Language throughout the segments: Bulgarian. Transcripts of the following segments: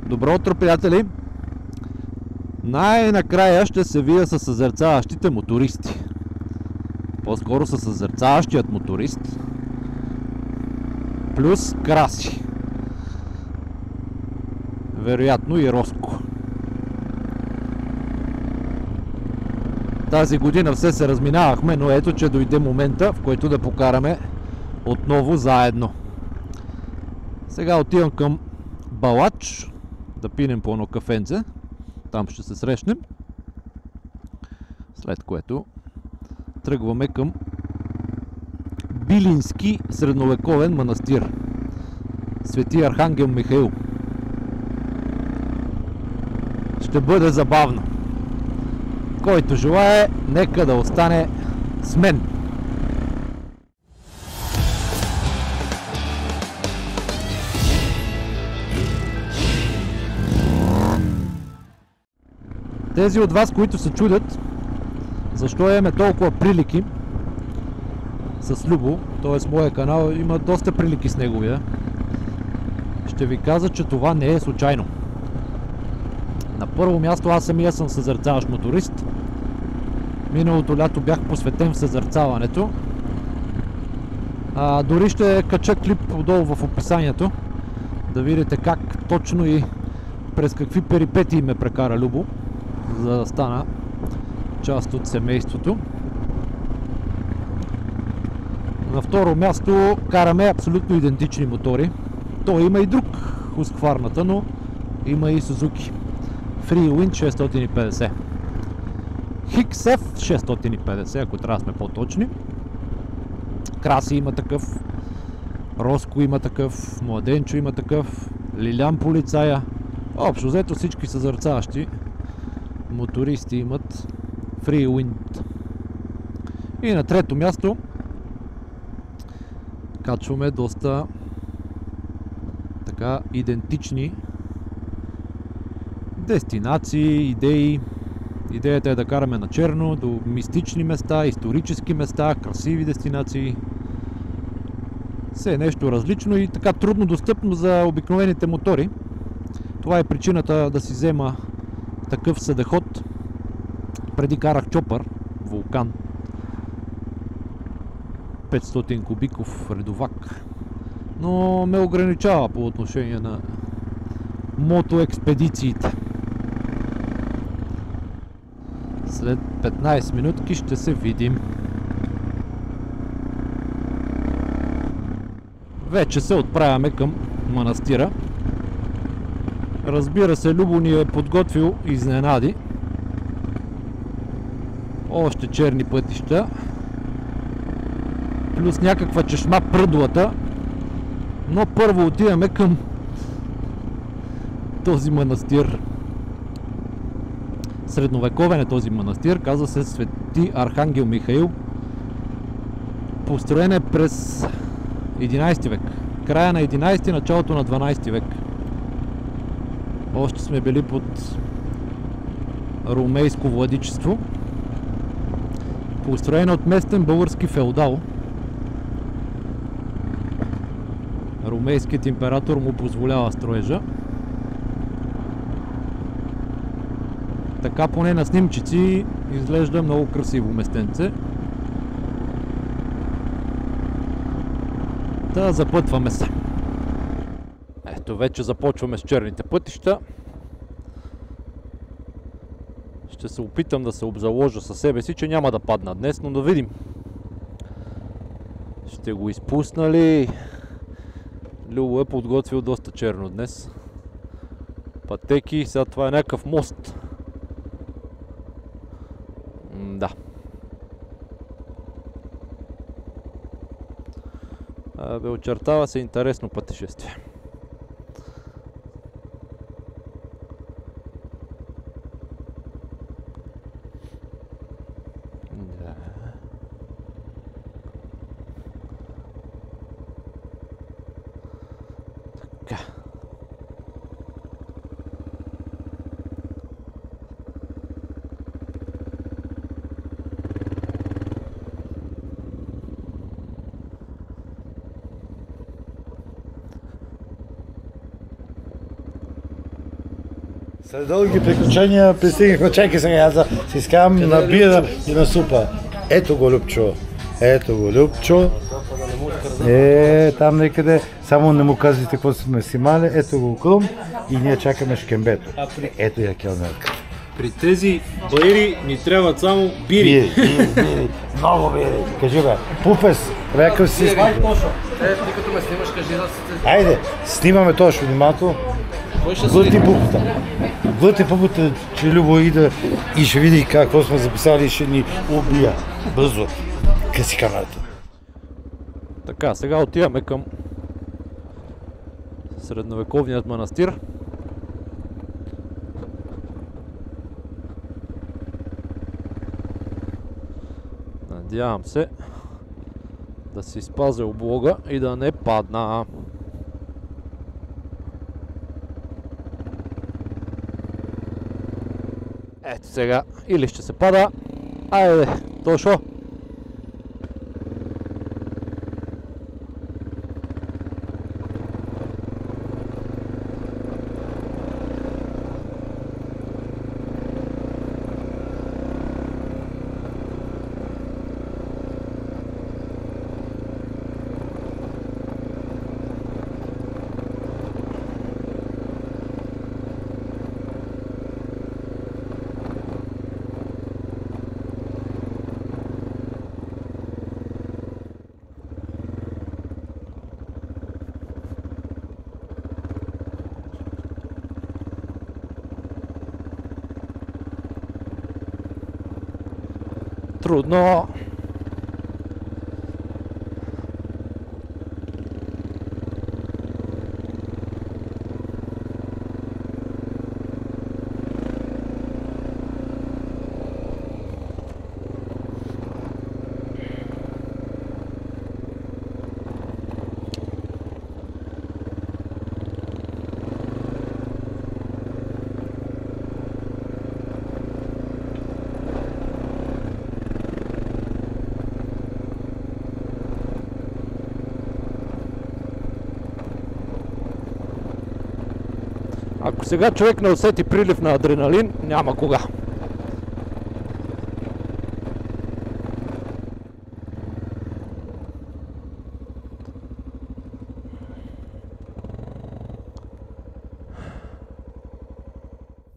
Добро утро, приятели! Най-накрая ще се видя със съзерцаващите мотористи. По-скоро със съзерцаващият моторист. Плюс Краси. Вероятно и Роско. Тази година все се разминавахме, но ето, че дойде момента, в който да покараме отново заедно. Сега отивам към Балач да пинем по едно кафенце. Там ще се срещнем. След което тръгваме към Билински средновековен манастир. Свети Архангел Михаил. Ще бъде забавно. Който желае, нека да остане с мен. Тези от вас, които се чудят защо имаме толкова прилики с Любо, т.е. моя канал има доста прилики с неговия, ще ви кажа, че това не е случайно. На първо място аз самия съм съзерцаващ моторист. Миналото лято бях посветен в съзерцаването. Дори ще кача клип отдолу в описанието, да видите как точно и през какви перипетии ме прекара Любо, за да стана част от семейството. На второ място караме абсолютно идентични мотори. Той има и друг Husqvarna, но има и Suzuki Freewind 650, Hixef 650, ако трябва да сме по-точни. Краси има такъв, Роско има такъв, Младенчо има такъв, Лилян полицая. Общо взето всички съзерцаващи мотористи имат Freewind. И на трето място качваме доста така идентични дестинации, идеи. Идеята е да караме на черно до мистични места, исторически места, красиви дестинации. Все е нещо различно и така трудно достъпно за обикновените мотори. Това е причината да си взема такъв седеход. Преди карах чопър, Вулкан, 500 кубиков редовак, но ме ограничава по отношение на мотоекспедициите. След 15 минутки ще се видим. Вече се отправяме към манастира. Разбира се, Любо ни е подготвил изненади. Още черни пътища, плюс някаква чешма пръдлата. Но първо отиваме към този манастир. Средновековен е този манастир, казва се Свети Архангел Михаил. Построен е през 11 век. Края на 11, началото на 12 век. Още сме били под ромейско владичество. Построен от местен български феодал. Ромейският император му позволява строежа. Така поне на снимчици изглежда много красиво местенце. Да, запътваме се. Ето, вече започваме с черните пътища. Ще се опитам да се обзаложа със себе си, че няма да падна днес, но да видим. Ще го изпусна ли? Любо е подготвил доста черно днес. Пътеки, сега това е някакъв мост. Да. Очертава се интересно пътешествие. След дълги приключения пристигнахме, чакай сега, аз да си изкарам на бира и на супа. Ето го, Любчо. Ето го, Любчо. Там некъде, само не му казвайте какво сме снимали. Ето го Крум и ние чакаме шкембето. Ето я келнерка. При тези баири ни трябват само бири. Бири, много бири. Кажи бе, Пупес, някакъв си снимаш. Ти като ме снимаш, кажи да се... Айде, снимаме точно внимателно. Глъти пупата. Глъти пупата, че Любо иде и ще види какво сме записали и ще ни убия. Бързо. Къси камерата. Така, сега отиваме към средновековният манастир. Надявам се да си спазя облога и да не падна. Ето сега, или ще се пада. Айде, Тошо! Трудно. Ако сега човек не усети прилив на адреналин, няма кога.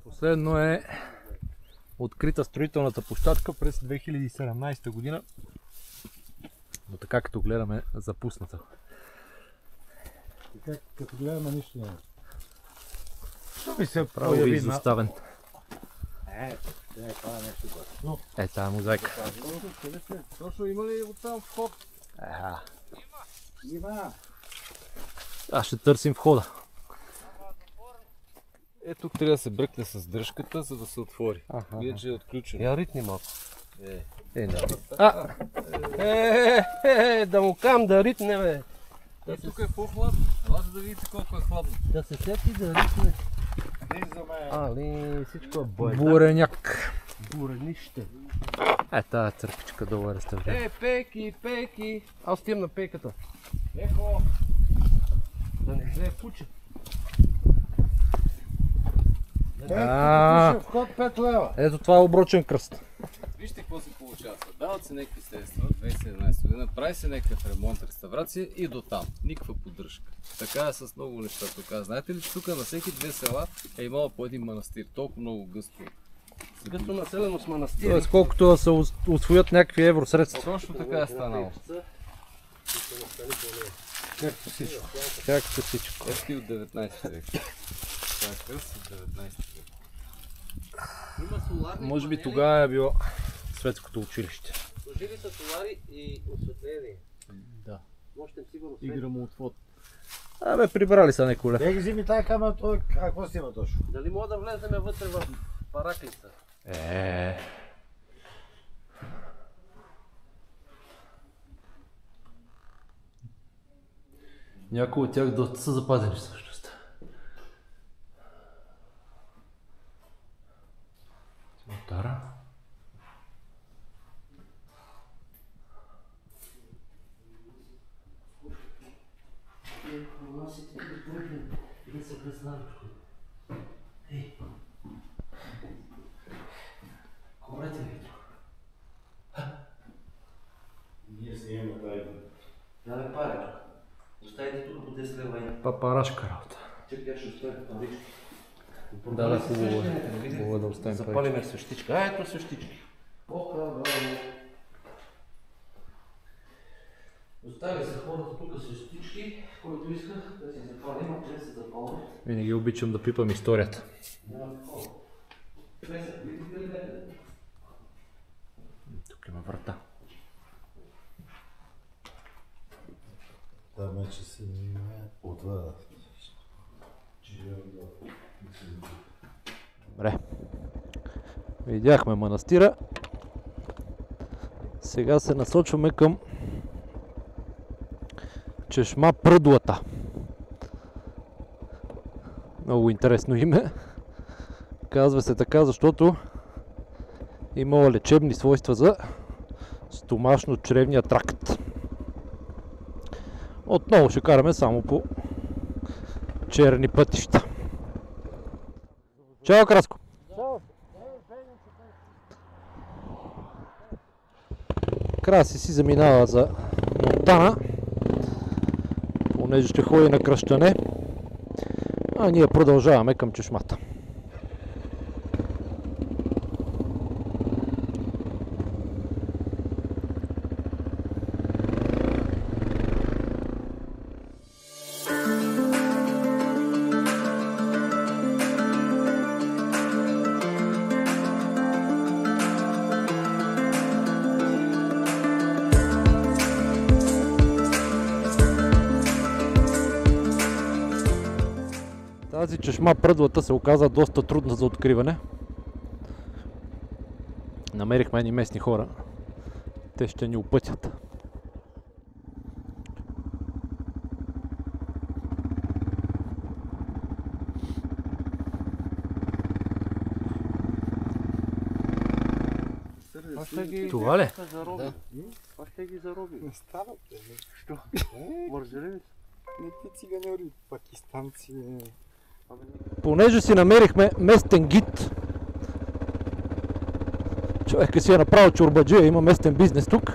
Последно е открита строителната площадка през 2017 година. Но така като гледаме, запусната. Така като гледаме нищо няма. Що ми се Право появи изоставен. това е нещо готино. Тая мозайка. Точно има ли оттам вход? Има. Аз ще търсим входа. Тук трябва да се бръкне с дръжката, за да се отвори. Иначе е отключено. Я ритни малко. Да му кам да ритне, бе. Тук е по-хладно. Елате да видите колко е хладно. Да се сети да ритне. Всичко е бой. Буреняк. Буренище. Тая църпичка долу е реставрирана. Пеки. Аз отивам на пейката. Леко. Да не гледа куче. Вход 5 лева. Ето това е оброчен кръст. Вижте какво се получава. Дават се някакви средства, 2017 година, прави се някакъв ремонт, реставрация и до там. Никаква поддръжка. Така е с много неща тук. Знаете ли, че тук на всеки две села е имало по един манастир. Толкова много гъсто. Гъсто населено с манастири. Тоест колкото да се усвоят някакви евросредства. Точно така е станало. Както всичко. Както всичко. Ести от 19 век. Това е кръст от 19 век. Може би тогава е било светското училище. Служили са солари и осветление. Да. Нощем сигурно И грамоотвод. Прибрали са неколе. Ей, взими тая камера, той какво снима точно? Дали мога да влезем вътре в параклица? Някои от тях доста са запазени всъщност. Мотара. парашка работа. Чакай, ще оставим парички. Да, хубаво е да оставим парички. Запалиме свещичка. Ето свещички. По-храбро. Остави се хората тук свещички, който иска да си запалим, а че се запалват. Винаги обичам да пипам историята. Тук има врата. Да, вече се отвъда. Добре. Видяхме манастира. Сега се насочваме към чешма Пръдлата. Много интересно име. Казва се така, защото имала лечебни свойства за стомашно-чревния тракт. Отново ще караме само по черни пътища. Чао, Краско! Краси си заминава за Монтана, понеже ще ходи на кръщане, а ние продължаваме към чешмата. Тази чешма Пръдлата се оказа доста трудна за откриване. Намерихме едни местни хора. Те ще ни опътят. Това ли? Да. Това ще ги зароби. Не стават, бе. Що? Мързели ли? Не ти циганьори, пакистанци. Понеже си намерихме местен гид, човекът си е направил чорбаджия, има местен бизнес тук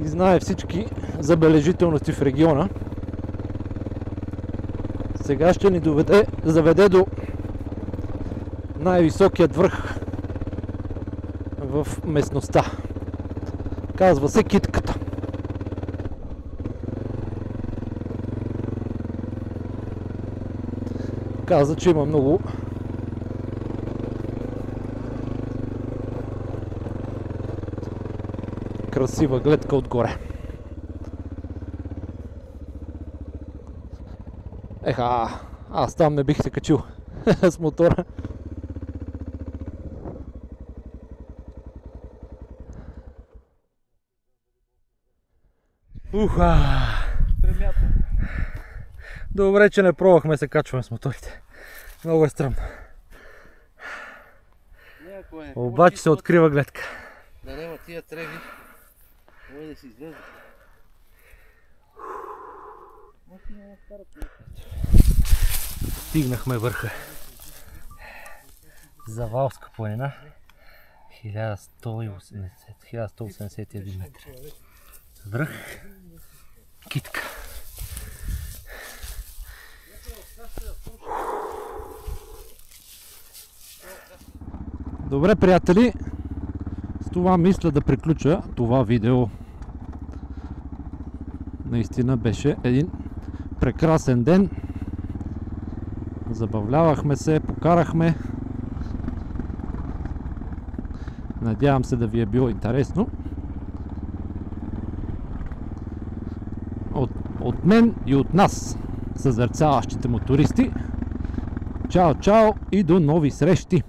и знае всички забележителности в региона. Сега ще ни заведе до най-високият връх в местността. Казва се Китката. Каза, че има много красива гледка отгоре. Еха, аз там не бих се качил с мотора. Уха! Добре, че не пробвахме се качваме с моторите. Много е стръмно. Обаче се открива гледка. Да няма тия треви. Може да си излезе. Стигнахме върха. Завалска планина. 1181 метра. Връх Китка. Добре, приятели, с това мисля да приключа това видео. Наистина беше един прекрасен ден. Забавлявахме се, покарахме. Надявам се да ви е било интересно. От мен и от нас, съзерцаващите мотористи. Чао, чао и до нови срещи!